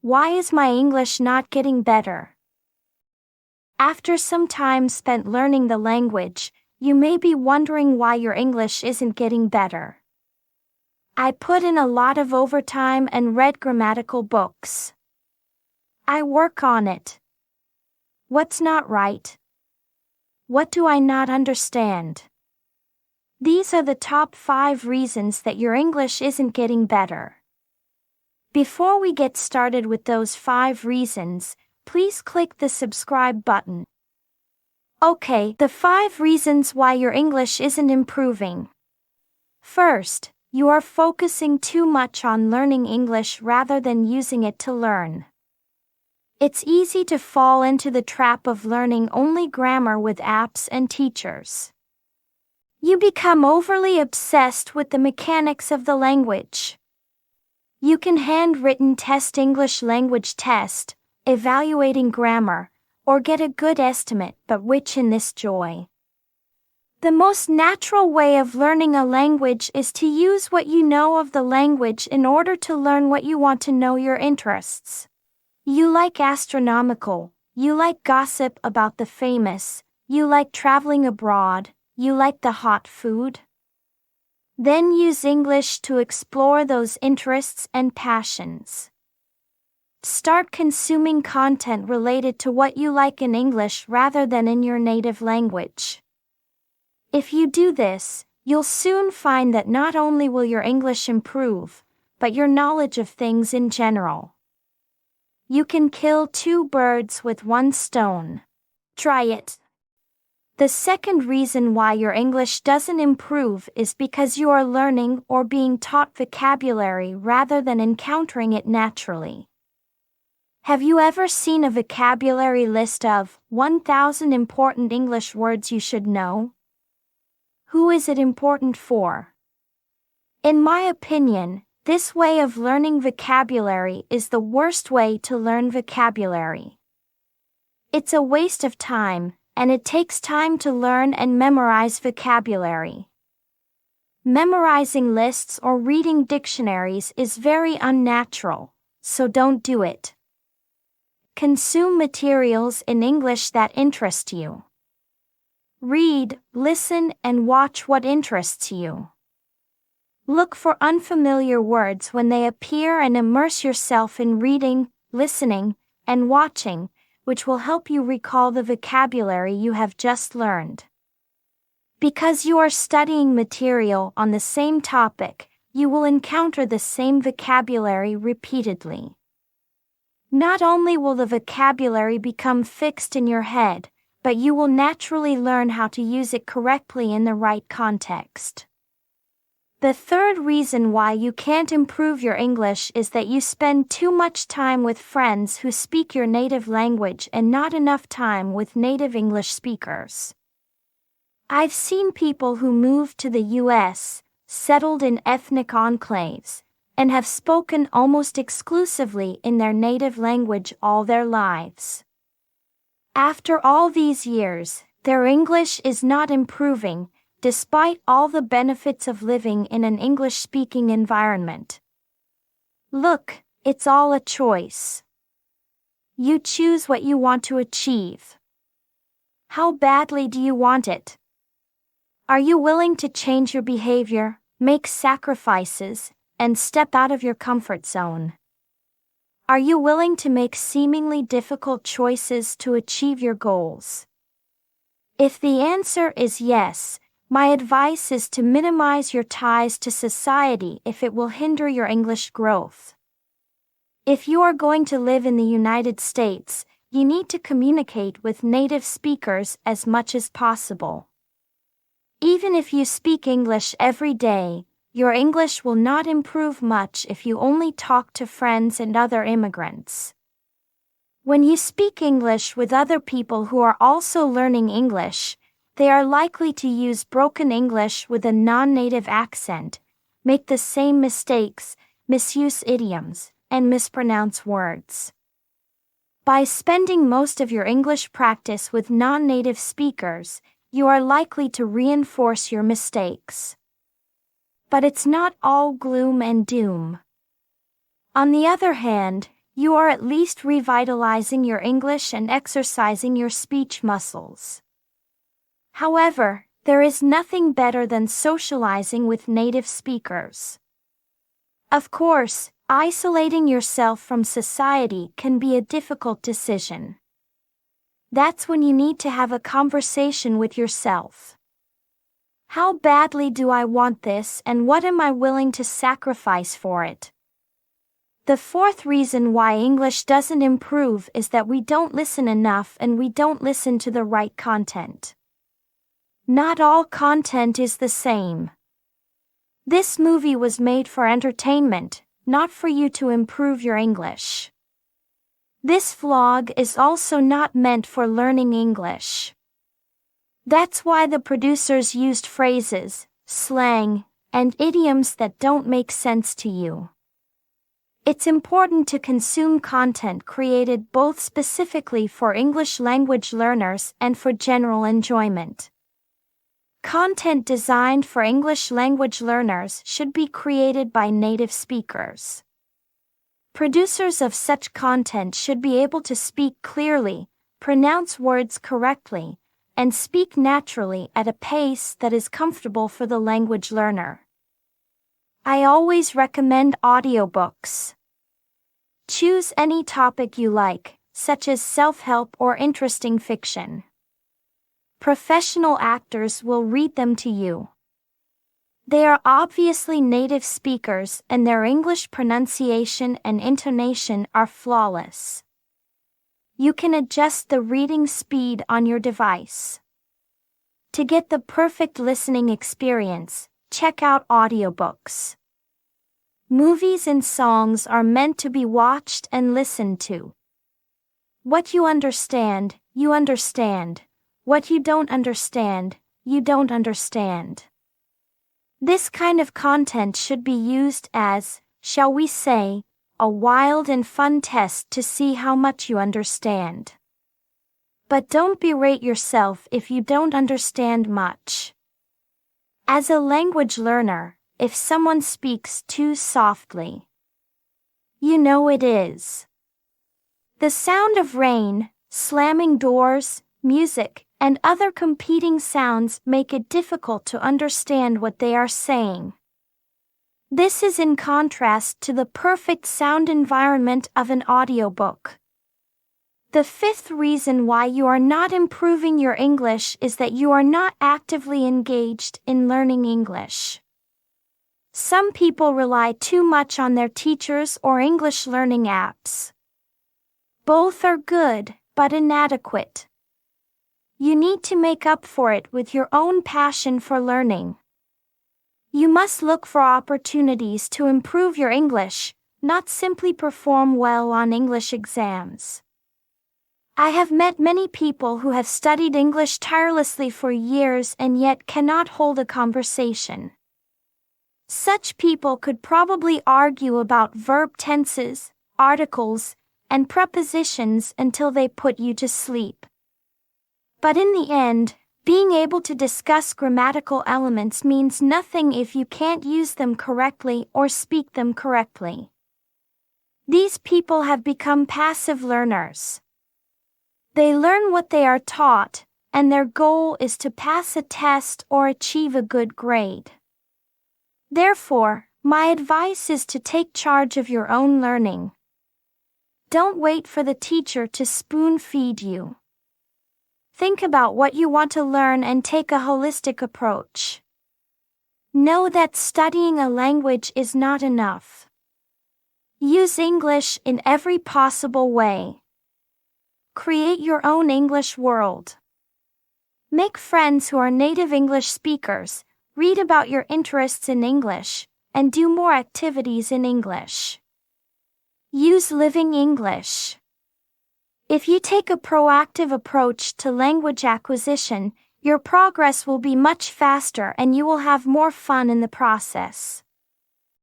Why is my English not getting better? After some time spent learning the language, you may be wondering why your English isn't getting better. I put in a lot of overtime and read grammatical books. I work on it. What's not right? What do I not understand? These are the top 5 reasons that your English isn't getting better. Before we get started with those 5 reasons, please click the subscribe button. Okay, the 5 reasons why your English isn't improving. First, you are focusing too much on learning English rather than using it to learn. It's easy to fall into the trap of learning only grammar with apps and teachers. You become overly obsessed with the mechanics of the language. You can handwritten test English language test, evaluating grammar, or get a good estimate, but which in this joy? The most natural way of learning a language is to use what you know of the language in order to learn what you want to know. Your interests. You like astronomical, you like gossip about the famous, you like traveling abroad, you like the hot food. Then use English to explore those interests and passions. Start consuming content related to what you like in English rather than in your native language. If you do this, you'll soon find that not only will your English improve, but your knowledge of things in general. You can kill 2 birds with 1 stone. Try it. The second reason why your English doesn't improve is because you are learning or being taught vocabulary rather than encountering it naturally. Have you ever seen a vocabulary list of 1,000 important English words you should know? Who is it important for? In my opinion, this way of learning vocabulary is the worst way to learn vocabulary. It's a waste of time, and it takes time to learn and memorize vocabulary. Memorizing lists or reading dictionaries is very unnatural, so don't do it. Consume materials in English that interest you. Read, listen, and watch what interests you. Look for unfamiliar words when they appear and immerse yourself in reading, listening, and watching, which will help you recall the vocabulary you have just learned. Because you are studying material on the same topic, you will encounter the same vocabulary repeatedly. Not only will the vocabulary become fixed in your head, but you will naturally learn how to use it correctly in the right context. The third reason why you can't improve your English is that you spend too much time with friends who speak your native language and not enough time with native English speakers. I've seen people who moved to the US, settled in ethnic enclaves, and have spoken almost exclusively in their native language all their lives. After all these years, their English is not improving, despite all the benefits of living in an English-speaking environment. Look, it's all a choice. You choose what you want to achieve. How badly do you want it? Are you willing to change your behavior, make sacrifices, and step out of your comfort zone? Are you willing to make seemingly difficult choices to achieve your goals? If the answer is yes, my advice is to minimize your ties to society if it will hinder your English growth. If you are going to live in the United States, you need to communicate with native speakers as much as possible. Even if you speak English every day, your English will not improve much if you only talk to friends and other immigrants. When you speak English with other people who are also learning English, they are likely to use broken English with a non-native accent, make the same mistakes, misuse idioms, and mispronounce words. By spending most of your English practice with non-native speakers, you are likely to reinforce your mistakes. But it's not all gloom and doom. On the other hand, you are at least revitalizing your English and exercising your speech muscles. However, there is nothing better than socializing with native speakers. Of course, isolating yourself from society can be a difficult decision. That's when you need to have a conversation with yourself. How badly do I want this, and what am I willing to sacrifice for it? The fourth reason why English doesn't improve is that we don't listen enough and we don't listen to the right content. Not all content is the same. This movie was made for entertainment, not for you to improve your English. This vlog is also not meant for learning English. That's why the producers used phrases, slang, and idioms that don't make sense to you. It's important to consume content created both specifically for English language learners and for general enjoyment. Content designed for English language learners should be created by native speakers. Producers of such content should be able to speak clearly, pronounce words correctly, and speak naturally at a pace that is comfortable for the language learner. I always recommend audiobooks. Choose any topic you like, such as self-help or interesting fiction. Professional actors will read them to you. They are obviously native speakers and their English pronunciation and intonation are flawless. You can adjust the reading speed on your device. To get the perfect listening experience, check out audiobooks. Movies and songs are meant to be watched and listened to. What you understand, you understand. What you don't understand, you don't understand. This kind of content should be used as, shall we say, a wild and fun test to see how much you understand. But don't berate yourself if you don't understand much. As a language learner, if someone speaks too softly, you know it is. The sound of rain, slamming doors, music, and other competing sounds make it difficult to understand what they are saying. This is in contrast to the perfect sound environment of an audiobook. The fifth reason why you are not improving your English is that you are not actively engaged in learning English. Some people rely too much on their teachers or English learning apps. Both are good, but inadequate. You need to make up for it with your own passion for learning. You must look for opportunities to improve your English, not simply perform well on English exams. I have met many people who have studied English tirelessly for years and yet cannot hold a conversation. Such people could probably argue about verb tenses, articles, and prepositions until they put you to sleep. But in the end, being able to discuss grammatical elements means nothing if you can't use them correctly or speak them correctly. These people have become passive learners. They learn what they are taught, and their goal is to pass a test or achieve a good grade. Therefore, my advice is to take charge of your own learning. Don't wait for the teacher to spoon-feed you. Think about what you want to learn and take a holistic approach. Know that studying a language is not enough. Use English in every possible way. Create your own English world. Make friends who are native English speakers, read about your interests in English, and do more activities in English. Use living English. If you take a proactive approach to language acquisition, your progress will be much faster and you will have more fun in the process.